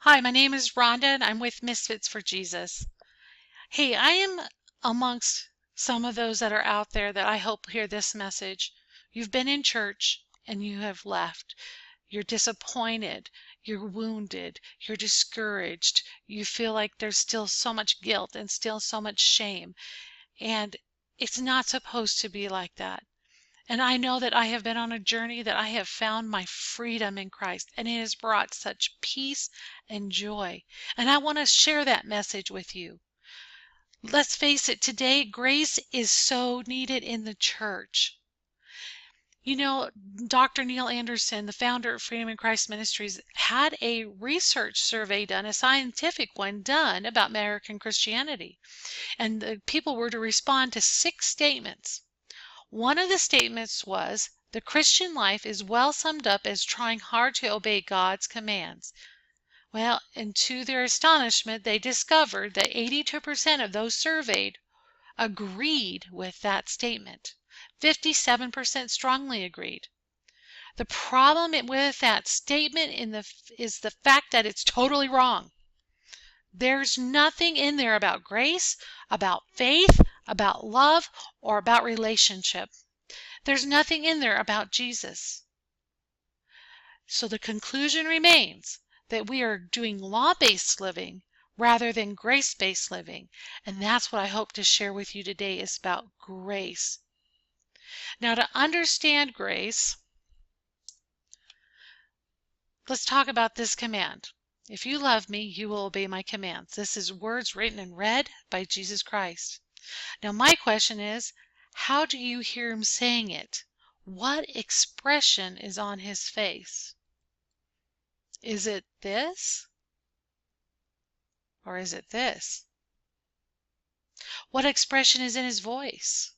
Hi, my name is Rhonda and I'm with Misfits for Jesus. Hey, I am amongst some of those that are out there that I hope hear this message. You've been in church and you have left. You're disappointed, you're wounded, you're discouraged. You feel like there's still so much guilt and still so much shame. And it's not supposed to be like that. And I know that I have been on a journey that I have found my freedom in Christ, and it has brought such peace and joy. And I want to share that message with you. Let's face it, today grace is so needed in the church. You know, Dr. Neil Anderson, the founder of Freedom in Christ Ministries, had a research survey done, a scientific one done about American Christianity. And the people were to respond to 6 statements. One of the statements was, the Christian life is well summed up as trying hard to obey God's commands. Well, and to their astonishment, they discovered that 82% of those surveyed agreed with that statement. 57% strongly agreed. The problem with that statement is the fact that it's totally wrong. There's nothing in there about grace, about faith, about love, or about relationship. There's nothing in there about Jesus. So the conclusion remains that we are doing law-based living rather than grace-based living. And that's what I hope to share with you today is about grace. Now, to understand grace, let's talk about this command. If you love me, you will obey my commands. This is words written and read by Jesus Christ. Now, my question is, how do you hear him saying it? What expression is on his face? Is it this? Or is it this? What expression is in his voice?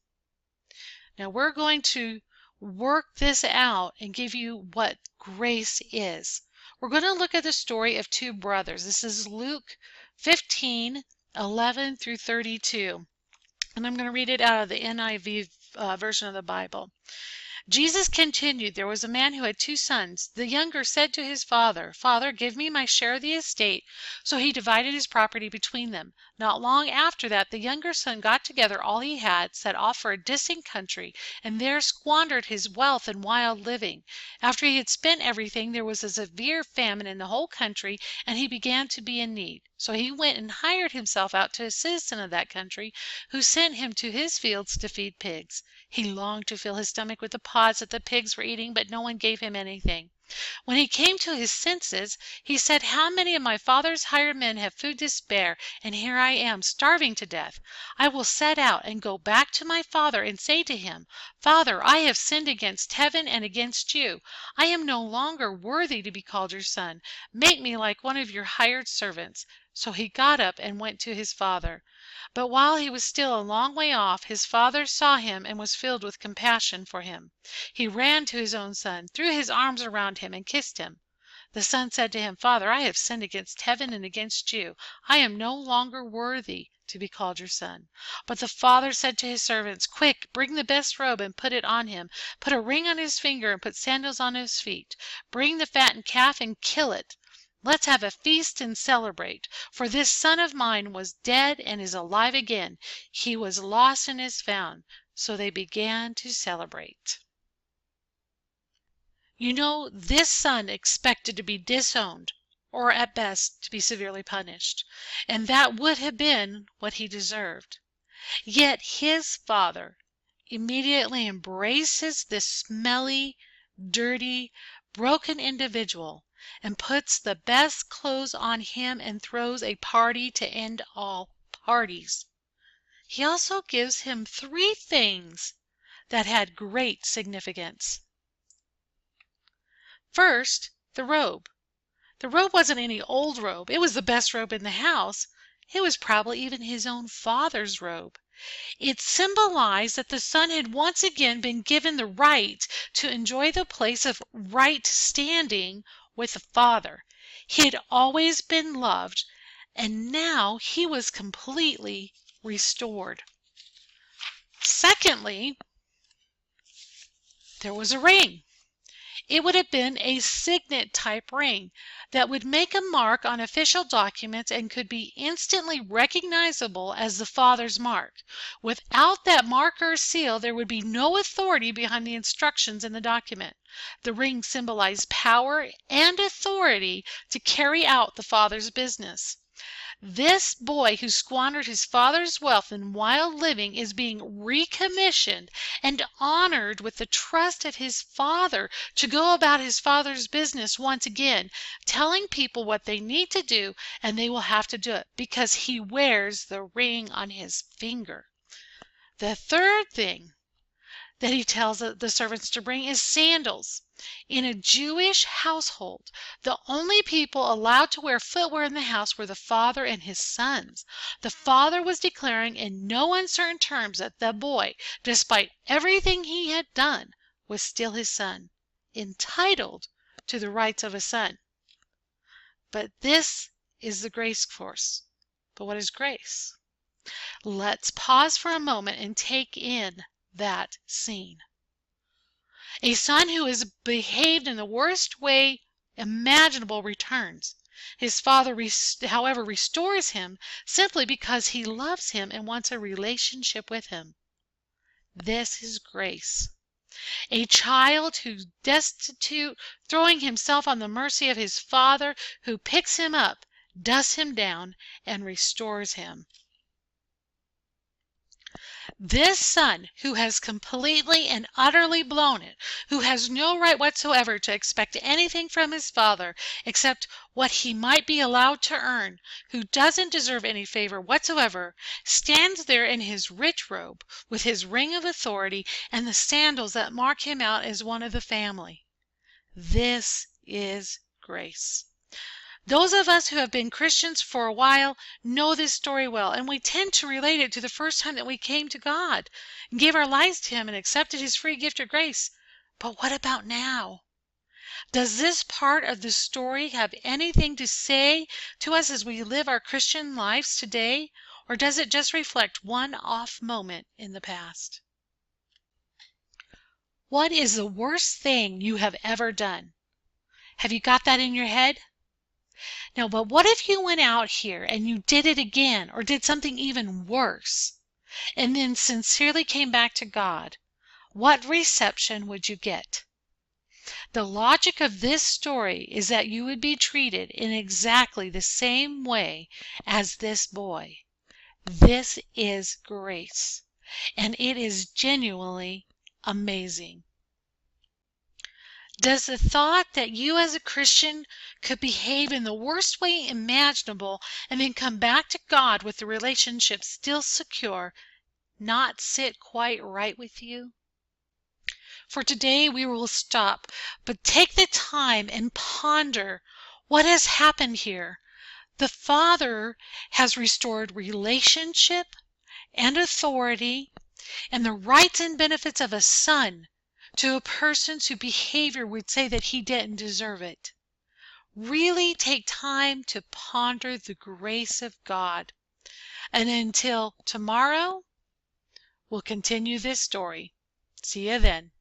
Now, we're going to work this out and give you what grace is. We're going to look at the story of 2 brothers. This is Luke 15:11 through 32. And I'm going to read it out of the NIV version of the Bible. Jesus continued, there was a man who had 2 sons. The younger said to his father, Father, give me my share of the estate. So he divided his property between them. Not long after that, the younger son got together all he had, set off for a distant country, and there squandered his wealth in wild living. After he had spent everything, there was a severe famine in the whole country, and he began to be in need. So he went and hired himself out to a citizen of that country, who sent him to his fields to feed pigs. He longed to fill his stomach with the pods that the pigs were eating, but no one gave him anything. When he came to his senses, he said, How many of my father's hired men have food to spare, and here I am, starving to death? I will set out and go back to my father and say to him, Father, I have sinned against heaven and against you. I am no longer worthy to be called your son. Make me like one of your hired servants. So he got up and went to his father. But while he was still a long way off, his father saw him and was filled with compassion for him. He ran to his own son, threw his arms around him, and kissed him. The son said to him, Father, I have sinned against heaven and against you. I am no longer worthy to be called your son. But the father said to his servants, Quick, bring the best robe and put it on him. Put a ring on his finger and put sandals on his feet. Bring the fattened calf and kill it. Let's have a feast and celebrate. For this son of mine was dead and is alive again. He was lost and is found. So they began to celebrate. You know, this son expected to be disowned, or at best to be severely punished, and that would have been what he deserved. Yet his father immediately embraces this smelly, dirty, broken individual and puts the best clothes on him and throws a party to end all parties. He also gives him 3 things that had great significance. First, the robe. The robe wasn't any old robe. It was the best robe in the house. It was probably even his own father's robe. It symbolized that the son had once again been given the right to enjoy the place of right standing with the Father. He had always been loved, and now he was completely restored. Secondly, there was a ring. It would have been a signet type ring that would make a mark on official documents and could be instantly recognizable as the father's mark. Without that mark or seal, there would be no authority behind the instructions in the document. The ring symbolized power and authority to carry out the father's business. This boy who squandered his father's wealth in wild living is being recommissioned and honored with the trust of his father to go about his father's business once again, telling people what they need to do, and they will have to do it because he wears the ring on his finger. The third thing that he tells the servants to bring is sandals. In a Jewish household, the only people allowed to wear footwear in the house were the father and his sons. The father was declaring in no uncertain terms that the boy, despite everything he had done, was still his son, entitled to the rights of a son. But this is the grace course. But what is grace? Let's pause for a moment and take in that scene. A son who has behaved in the worst way imaginable returns. His father, however, restores him simply because he loves him and wants a relationship with him. This is grace. A child who's destitute, throwing himself on the mercy of his father, who picks him up, dusts him down, and restores him. This son who has completely and utterly blown it, who has no right whatsoever to expect anything from his father except what he might be allowed to earn, who doesn't deserve any favor whatsoever, stands there in his rich robe with his ring of authority and the sandals that mark him out as one of the family. This is grace. Those of us who have been Christians for a while know this story well, and we tend to relate it to the first time that we came to God and gave our lives to Him and accepted His free gift of grace. But what about now? Does this part of the story have anything to say to us as we live our Christian lives today, or does it just reflect one off moment in the past? What is the worst thing you have ever done? Have you got that in your head? Now, but what if you went out here and you did it again or did something even worse and then sincerely came back to God? What reception would you get? The logic of this story is that you would be treated in exactly the same way as this boy. This is grace, and it is genuinely amazing. Does the thought that you as a Christian could behave in the worst way imaginable and then come back to God with the relationship still secure not sit quite right with you? For today we will stop, but take the time and ponder what has happened here. The Father has restored relationship and authority and the rights and benefits of a son to a person whose behavior would say that he didn't deserve it. Really take time to ponder the grace of God. And until tomorrow, we'll continue this story. See you then.